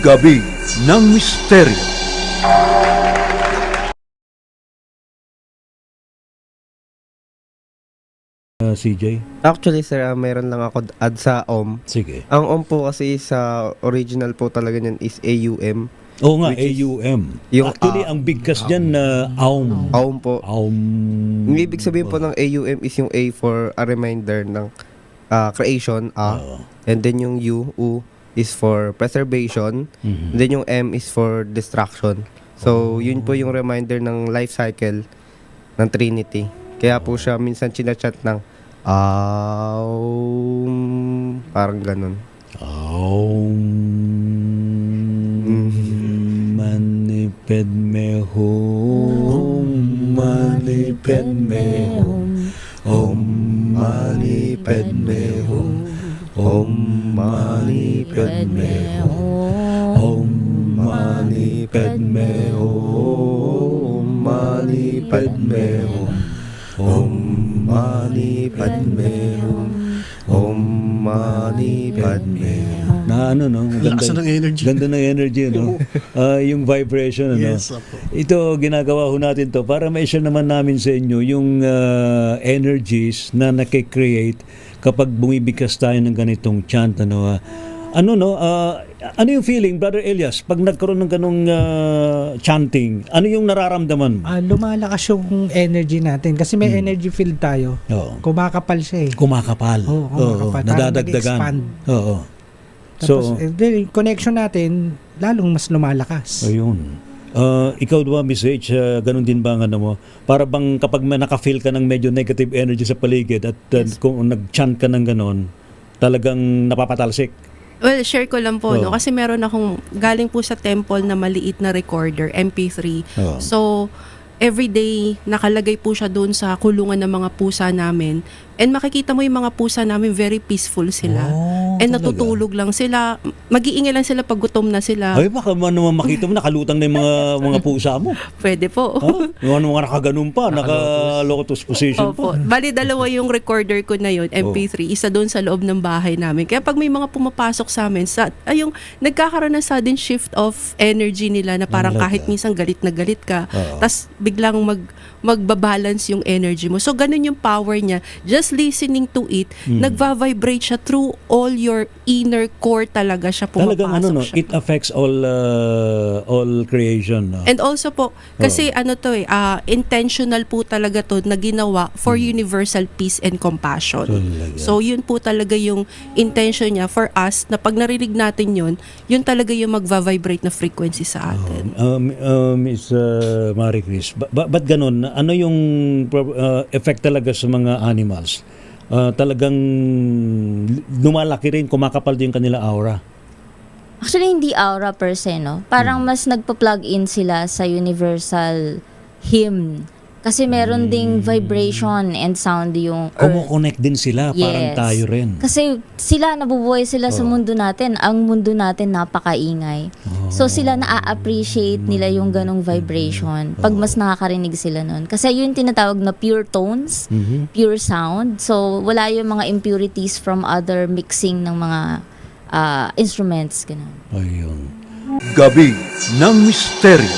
Gabi ng Misteryo. CJ? Actually, sir, meron lang ako add sa OM. Sige. Ang OM po kasi sa original po talaga niyan is AUM. Oo nga, Which is AUM. yung Actually, ang bigkas dyan na AUM. OM po. AUM. Yung ibig sabihin po ng AUM is yung A for a reminder ng creation, and then yung U is for preservation, Mhm. and then yung M is for destruction. So, yun po yung reminder ng life cycle ng Trinity. Kaya po siya minsan chinachat ng parang ganun. AUM. Maniped me home. Maniped me home. Om maniped me home. Om maniped me home. Om maniped me home. Maniped me home. Om maniped me home. Om maniped me home. Na ano no? Lakas ng energy. Ganda ng energy no. Yung vibration ano. Yes, apo. Ito ginagawa ho natin to para ma-share naman namin sa inyo yung energies na nakikreate kapag bumibigkas tayo ng ganitong chant ano. Ano yung feeling, Brother Elias, pag nagkaroon ng ganong chanting, ano yung nararamdaman mo? Lumalakas yung energy natin kasi may energy field tayo. Oo. Kumakapal siya eh. Kumakapal. Oo, kumakapal. Parang Nadadagdagan. nag-expand. Oo. Tapos, yung connection natin, lalong mas lumalakas. Ayun. Ikaw ba, Miss H, ganun din ba ang ano mo? Para bang kapag naka-feel ka ng medyo negative energy sa paligid at kung nag-chant ka ng ganon, talagang napapatalsik? Well, share ko lang po, Oo. no? Kasi meron akong galing po sa temple na maliit na recorder, MP3. Oo. So, everyday, nakalagay po siya doon sa kulungan ng mga pusa namin. And makikita mo yung mga pusa namin, very peaceful sila. Oh, And talaga? natutulog lang sila. Mag-iingay lang sila pag gutom na sila. Ay, baka naman makita mo, nakalutang na yung mga pusa mo. Pwede po. Yung ano mga nakaganon pa, naka-lotus position Opo. pa. Bali, dalawa yung recorder ko na yun, MP3. Isa doon sa loob ng bahay namin. Kaya pag may mga pumapasok sa amin, yung nagkakaroon ng sudden shift of energy nila na parang Talaga? kahit minsan galit na galit ka, Oo. tas biglang magbabalance yung energy mo. So, ganun yung power niya. Just listening to it, nagva-vibrate siya through all your inner core talaga siya pumapasok Talagang ano, no, siya. it affects all creation. No? And also po, kasi intentional po talaga to na ginawa for universal peace and compassion. Talaga. So yun po talaga yung intention niya for us na pag narinig natin yun talaga yung magva-vibrate na frequency sa atin. Miss Marie Chris, ba't ganun? Ano yung effect talaga sa mga animals? Talagang lumalaki rin, kumakapal din kanila aura. Actually, hindi aura per se, no? Parang mas nagpa-plug in sila sa universal hymn. Kasi meron ding vibration and sound yung earth. Kumo-connect din sila, parang Yes. tayo rin. Kasi sila, nabubuhay sila sa mundo natin. Ang mundo natin napakaingay. So sila na-appreciate nila yung ganong vibration pag mas nakakarinig sila nun. Kasi yun tinatawag na pure tones, pure sound. So wala yung mga impurities from other mixing ng mga instruments. Ganun. Ayun. Gabi ng Misteryo.